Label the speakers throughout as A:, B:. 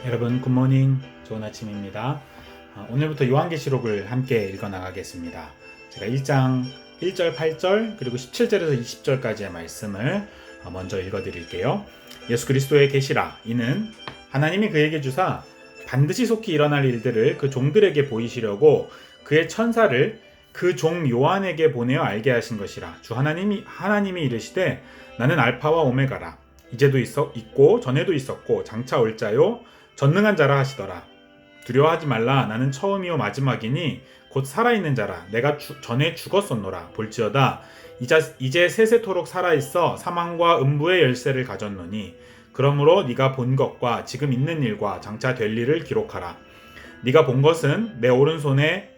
A: 여러분 굿모닝, 좋은 아침입니다. 오늘부터 요한계시록을 함께 읽어 나가겠습니다. 제가 1장 1절 8절 그리고 17절에서 20절까지의 말씀을 먼저 읽어 드릴게요. 예수 그리스도의 계시라. 이는 하나님이 그에게 주사 반드시 속히 일어날 일들을 그 종들에게 보이시려고 그의 천사를 그 종 요한에게 보내어 알게 하신 것이라. 주 하나님이 이르시되 나는 알파와 오메가라. 이제도 있고 전에도 있었고 장차 올 자요 전능한 자라 하시더라. 두려워하지 말라. 나는 처음이요 마지막이니 곧 살아있는 자라. 내가 전에 죽었었노라. 볼지어다 이제 세세토록 살아있어 사망과 음부의 열쇠를 가졌노니 그러므로 네가 본 것과 지금 있는 일과 장차 될 일을 기록하라. 네가 본 것은 내 오른손에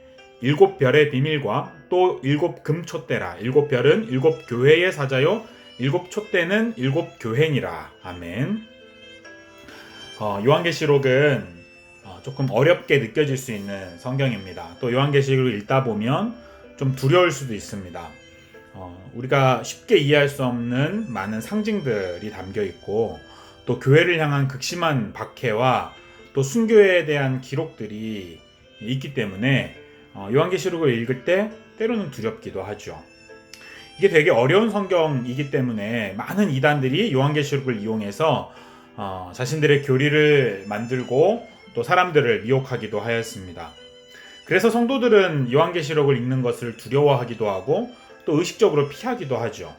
A: 7별의 비밀과 또 7금 촛대라. 7별은 7교회의 사자요 7촛대는 7교회니라. 아멘. 요한계시록은 조금 어렵게 느껴질 수 있는 성경입니다. 또 요한계시록을 읽다 보면 좀 두려울 수도 있습니다. 우리가 쉽게 이해할 수 없는 많은 상징들이 담겨 있고 또 교회를 향한 극심한 박해와 또 순교에 대한 기록들이 있기 때문에 요한계시록을 읽을 때 때로는 두렵기도 하죠. 이게 되게 어려운 성경이기 때문에 많은 이단들이 요한계시록을 이용해서 자신들의 교리를 만들고 또 사람들을 미혹하기도 하였습니다. 그래서 성도들은 요한계시록을 읽는 것을 두려워하기도 하고 또 의식적으로 피하기도 하죠.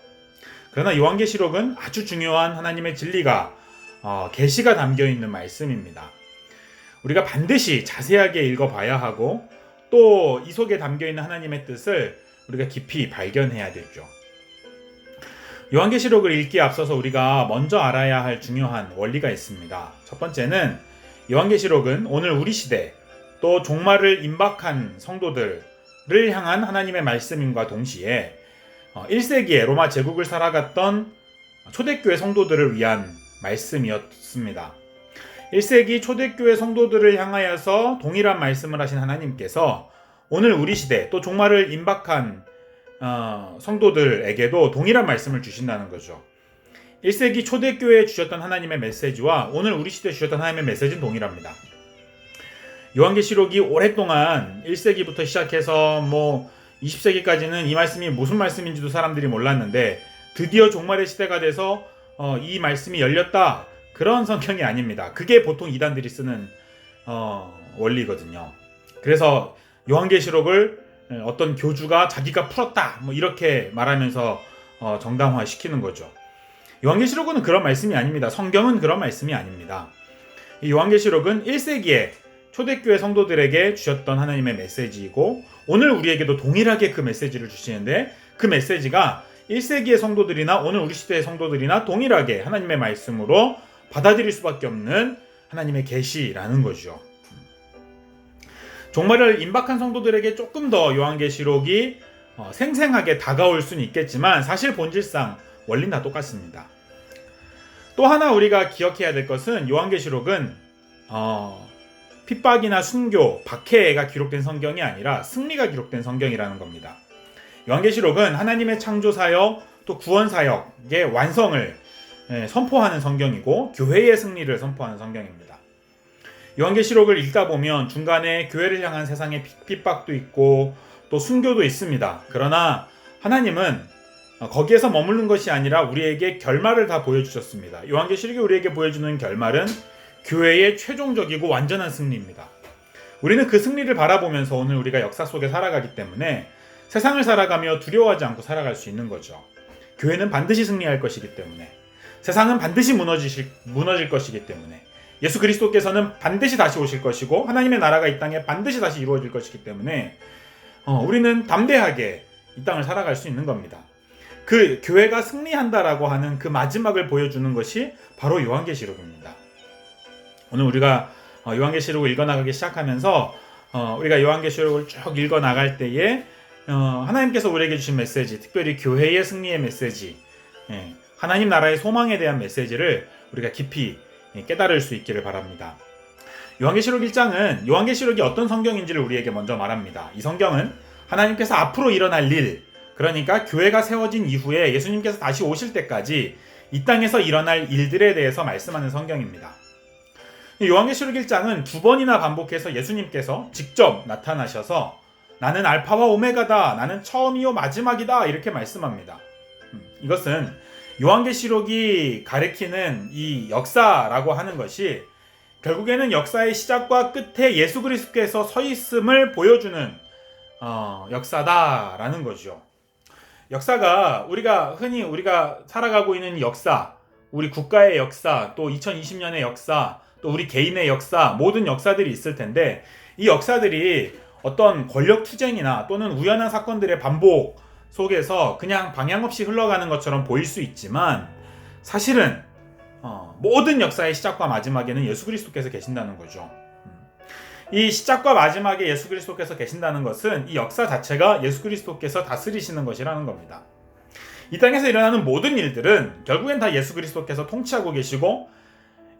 A: 그러나 요한계시록은 아주 중요한 하나님의 진리가 계시가 담겨있는 말씀입니다. 우리가 반드시 자세하게 읽어봐야 하고 또 이 속에 담겨있는 하나님의 뜻을 우리가 깊이 발견해야 되죠. 요한계시록을 읽기에 앞서서 우리가 먼저 알아야 할 중요한 원리가 있습니다. 첫 번째는 요한계시록은 오늘 우리 시대 또 종말을 임박한 성도들을 향한 하나님의 말씀임과 동시에 1세기에 로마 제국을 살아갔던 초대교회 성도들을 위한 말씀이었습니다. 1세기 초대교회 성도들을 향하여서 동일한 말씀을 하신 하나님께서 오늘 우리 시대 또 종말을 임박한 성도들에게도 동일한 말씀을 주신다는 거죠. 1세기 초대교회에 주셨던 하나님의 메시지와 오늘 우리 시대에 주셨던 하나님의 메시지는 동일합니다. 요한계시록이 오랫동안 1세기부터 시작해서 20세기까지는 이 말씀이 무슨 말씀인지도 사람들이 몰랐는데 드디어 종말의 시대가 돼서 이 말씀이 열렸다. 그런 성경이 아닙니다. 그게 보통 이단들이 쓰는 원리거든요. 그래서 요한계시록을 어떤 교주가 자기가 풀었다 이렇게 말하면서 정당화시키는 거죠. 요한계시록은 그런 말씀이 아닙니다. 성경은 그런 말씀이 아닙니다. 이 요한계시록은 1세기에 초대교회 성도들에게 주셨던 하나님의 메시지이고 오늘 우리에게도 동일하게 그 메시지를 주시는데 그 메시지가 1세기의 성도들이나 오늘 우리 시대의 성도들이나 동일하게 하나님의 말씀으로 받아들일 수밖에 없는 하나님의 계시라는 거죠. 종말을 임박한 성도들에게 조금 더 요한계시록이 생생하게 다가올 수는 있겠지만 사실 본질상 원리는 다 똑같습니다. 또 하나 우리가 기억해야 될 것은 요한계시록은 핍박이나 순교, 박해가 기록된 성경이 아니라 승리가 기록된 성경이라는 겁니다. 요한계시록은 하나님의 창조사역 또 구원사역의 완성을 선포하는 성경이고 교회의 승리를 선포하는 성경입니다. 요한계시록을 읽다 보면 중간에 교회를 향한 세상의 핍박도 있고 또 순교도 있습니다. 그러나 하나님은 거기에서 머무는 것이 아니라 우리에게 결말을 다 보여주셨습니다. 요한계시록이 우리에게 보여주는 결말은 교회의 최종적이고 완전한 승리입니다. 우리는 그 승리를 바라보면서 오늘 우리가 역사 속에 살아가기 때문에 세상을 살아가며 두려워하지 않고 살아갈 수 있는 거죠. 교회는 반드시 승리할 것이기 때문에 세상은 반드시 무너질 것이기 때문에 예수 그리스도께서는 반드시 다시 오실 것이고 하나님의 나라가 이 땅에 반드시 다시 이루어질 것이기 때문에 우리는 담대하게 이 땅을 살아갈 수 있는 겁니다. 그 교회가 승리한다라고 하는 그 마지막을 보여주는 것이 바로 요한계시록입니다. 오늘 우리가 요한계시록을 읽어나가기 시작하면서 우리가 요한계시록을 쭉 읽어나갈 때에 하나님께서 우리에게 주신 메시지, 특별히 교회의 승리의 메시지, 하나님 나라의 소망에 대한 메시지를 우리가 깊이 깨달을 수 있기를 바랍니다. 요한계시록 1장은 요한계시록이 어떤 성경인지를 우리에게 먼저 말합니다. 이 성경은 하나님께서 앞으로 일어날 일, 그러니까 교회가 세워진 이후에 예수님께서 다시 오실 때까지 이 땅에서 일어날 일들에 대해서 말씀하는 성경입니다. 요한계시록 1장은 두 번이나 반복해서 예수님께서 직접 나타나셔서 나는 알파와 오메가다, 나는 처음이요 마지막이다 이렇게 말씀합니다. 이것은 요한계시록이 가리키는 이 역사라고 하는 것이 결국에는 역사의 시작과 끝에 예수 그리스도께서 서 있음을 보여주는 역사다라는 거죠. 역사가 흔히 우리가 살아가고 있는 역사, 우리 국가의 역사, 또 2020년의 역사, 또 우리 개인의 역사, 모든 역사들이 있을 텐데 이 역사들이 어떤 권력 투쟁이나 또는 우연한 사건들의 반복 속에서 그냥 방향 없이 흘러가는 것처럼 보일 수 있지만 사실은 모든 역사의 시작과 마지막에는 예수 그리스도께서 계신다는 거죠. 이 시작과 마지막에 예수 그리스도께서 계신다는 것은 이 역사 자체가 예수 그리스도께서 다스리시는 것이라는 겁니다. 이 땅에서 일어나는 모든 일들은 결국엔 다 예수 그리스도께서 통치하고 계시고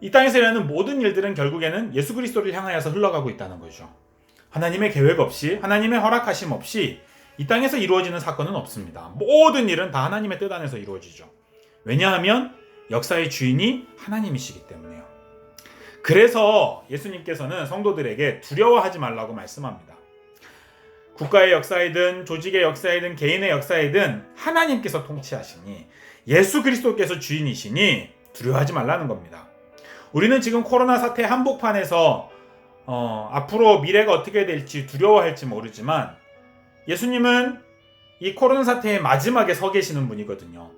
A: 이 땅에서 일어나는 모든 일들은 결국에는 예수 그리스도를 향하여서 흘러가고 있다는 거죠. 하나님의 계획 없이, 하나님의 허락하심 없이 이 땅에서 이루어지는 사건은 없습니다. 모든 일은 다 하나님의 뜻 안에서 이루어지죠. 왜냐하면 역사의 주인이 하나님이시기 때문에요. 그래서 예수님께서는 성도들에게 두려워하지 말라고 말씀합니다. 국가의 역사이든 조직의 역사이든 개인의 역사이든 하나님께서 통치하시니 예수 그리스도께서 주인이시니 두려워하지 말라는 겁니다. 우리는 지금 코로나 사태 한복판에서 앞으로 미래가 어떻게 될지 두려워할지 모르지만 예수님은 이 코로나 사태의 마지막에 서 계시는 분이거든요.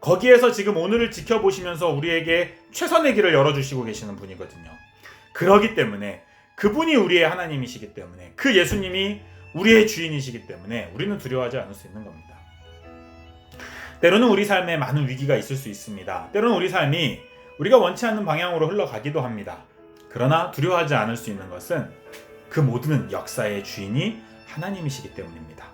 A: 거기에서 지금 오늘을 지켜보시면서 우리에게 최선의 길을 열어주시고 계시는 분이거든요. 그러기 때문에 그분이 우리의 하나님이시기 때문에 그 예수님이 우리의 주인이시기 때문에 우리는 두려워하지 않을 수 있는 겁니다. 때로는 우리 삶에 많은 위기가 있을 수 있습니다. 때로는 우리 삶이 우리가 원치 않는 방향으로 흘러가기도 합니다. 그러나 두려워하지 않을 수 있는 것은 그 모든 역사의 주인이 하나님이시기 때문입니다.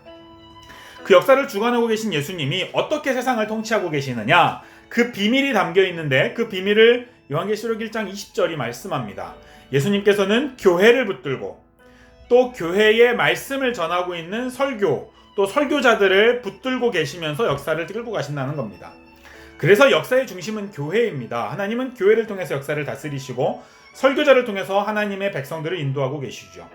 A: 그 역사를 주관하고 계신 예수님이 어떻게 세상을 통치하고 계시느냐, 그 비밀이 담겨 있는데 그 비밀을 요한계시록 1장 20절이 말씀합니다. 예수님께서는 교회를 붙들고 또 교회의 말씀을 전하고 있는 설교, 또 설교자들을 붙들고 계시면서 역사를 끌고 가신다는 겁니다. 그래서 역사의 중심은 교회입니다. 하나님은 교회를 통해서 역사를 다스리시고 설교자를 통해서 하나님의 백성들을 인도하고 계시죠.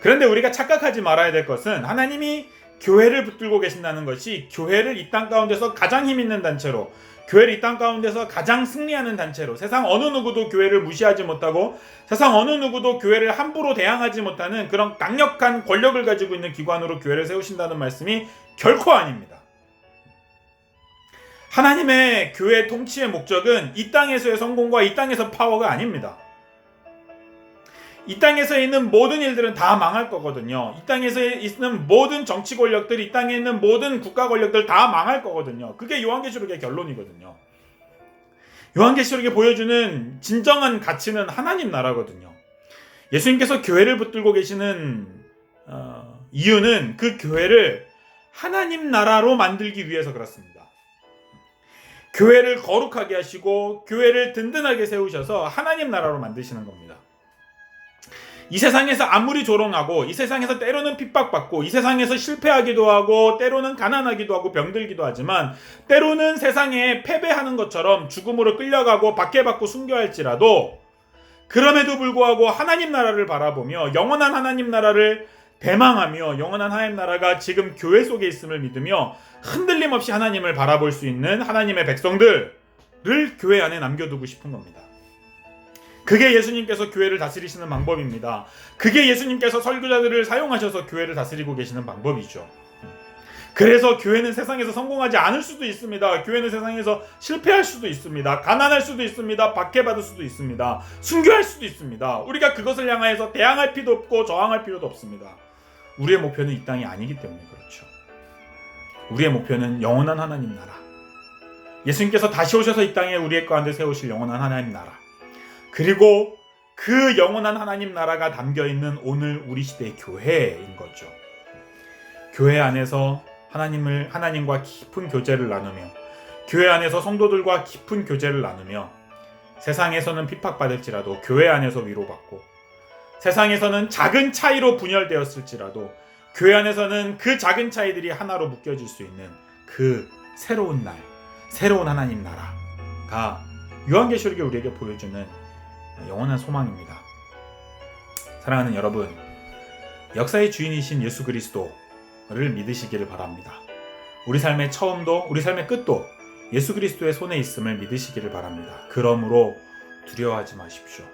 A: 그런데 우리가 착각하지 말아야 될 것은 하나님이 교회를 붙들고 계신다는 것이 교회를 이 땅 가운데서 가장 힘 있는 단체로, 교회를 이 땅 가운데서 가장 승리하는 단체로, 세상 어느 누구도 교회를 무시하지 못하고 세상 어느 누구도 교회를 함부로 대항하지 못하는 그런 강력한 권력을 가지고 있는 기관으로 교회를 세우신다는 말씀이 결코 아닙니다. 하나님의 교회 통치의 목적은 이 땅에서의 성공과 이 땅에서 파워가 아닙니다. 이 땅에서 있는 모든 일들은 다 망할 거거든요. 이 땅에서 있는 모든 정치 권력들, 이 땅에 있는 모든 국가 권력들 다 망할 거거든요. 그게 요한계시록의 결론이거든요. 요한계시록이 보여주는 진정한 가치는 하나님 나라거든요. 예수님께서 교회를 붙들고 계시는 이유는 그 교회를 하나님 나라로 만들기 위해서 그렇습니다. 교회를 거룩하게 하시고 교회를 든든하게 세우셔서 하나님 나라로 만드시는 겁니다. 이 세상에서 아무리 조롱하고 이 세상에서 때로는 핍박받고 이 세상에서 실패하기도 하고 때로는 가난하기도 하고 병들기도 하지만 때로는 세상에 패배하는 것처럼 죽음으로 끌려가고 박해받고 순교할지라도 그럼에도 불구하고 하나님 나라를 바라보며 영원한 하나님 나라를 대망하며 영원한 하나님 나라가 지금 교회 속에 있음을 믿으며 흔들림 없이 하나님을 바라볼 수 있는 하나님의 백성들을 교회 안에 남겨두고 싶은 겁니다. 그게 예수님께서 교회를 다스리시는 방법입니다. 그게 예수님께서 설교자들을 사용하셔서 교회를 다스리고 계시는 방법이죠. 그래서 교회는 세상에서 성공하지 않을 수도 있습니다. 교회는 세상에서 실패할 수도 있습니다. 가난할 수도 있습니다. 박해받을 수도 있습니다. 순교할 수도 있습니다. 우리가 그것을 향하여서 대항할 필요도 없고 저항할 필요도 없습니다. 우리의 목표는 이 땅이 아니기 때문에 그렇죠. 우리의 목표는 영원한 하나님 나라. 예수님께서 다시 오셔서 이 땅에 우리의 가운데 세우실 영원한 하나님 나라. 그리고 그 영원한 하나님 나라가 담겨있는 오늘 우리 시대의 교회인 거죠. 교회 안에서 하나님과 깊은 교제를 나누며 교회 안에서 성도들과 깊은 교제를 나누며 세상에서는 핍박받을지라도 교회 안에서 위로받고 세상에서는 작은 차이로 분열되었을지라도 교회 안에서는 그 작은 차이들이 하나로 묶여질 수 있는 그 새로운 날, 새로운 하나님 나라가 요한계시록이 우리에게 보여주는 영원한 소망입니다. 사랑하는 여러분, 역사의 주인이신 예수 그리스도를 믿으시기를 바랍니다. 우리 삶의 처음도 우리 삶의 끝도 예수 그리스도의 손에 있음을 믿으시기를 바랍니다. 그러므로 두려워하지 마십시오.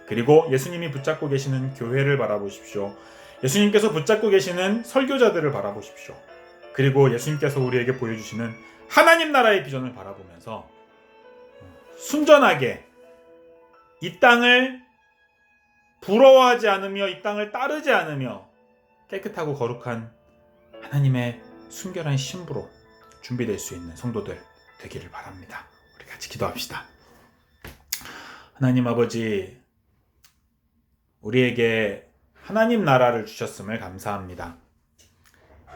A: 그리고 예수님이 붙잡고 계시는 교회를 바라보십시오. 예수님께서 붙잡고 계시는 설교자들을 바라보십시오. 그리고 예수님께서 우리에게 보여주시는 하나님 나라의 비전을 바라보면서 순전하게 이 땅을 부러워하지 않으며 이 땅을 따르지 않으며 깨끗하고 거룩한 하나님의 순결한 신부로 준비될 수 있는 성도들 되기를 바랍니다. 우리 같이 기도합시다. 하나님 아버지, 우리에게 하나님 나라를 주셨음을 감사합니다.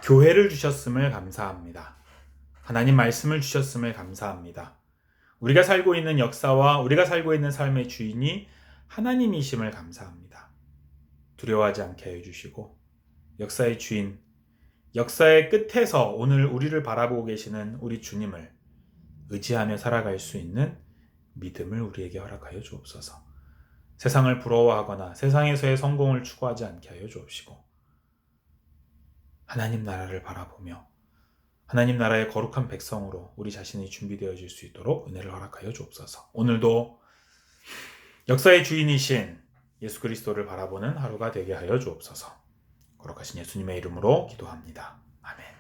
A: 교회를 주셨음을 감사합니다. 하나님 말씀을 주셨음을 감사합니다. 우리가 살고 있는 역사와 우리가 살고 있는 삶의 주인이 하나님이심을 감사합니다. 두려워하지 않게 해주시고 역사의 주인, 역사의 끝에서 오늘 우리를 바라보고 계시는 우리 주님을 의지하며 살아갈 수 있는 믿음을 우리에게 허락하여 주옵소서. 세상을 부러워하거나 세상에서의 성공을 추구하지 않게 하여 주옵시고 하나님 나라를 바라보며 하나님 나라의 거룩한 백성으로 우리 자신이 준비되어질 수 있도록 은혜를 허락하여 주옵소서. 오늘도 역사의 주인이신 예수 그리스도를 바라보는 하루가 되게 하여 주옵소서. 거룩하신 예수님의 이름으로 기도합니다. 아멘.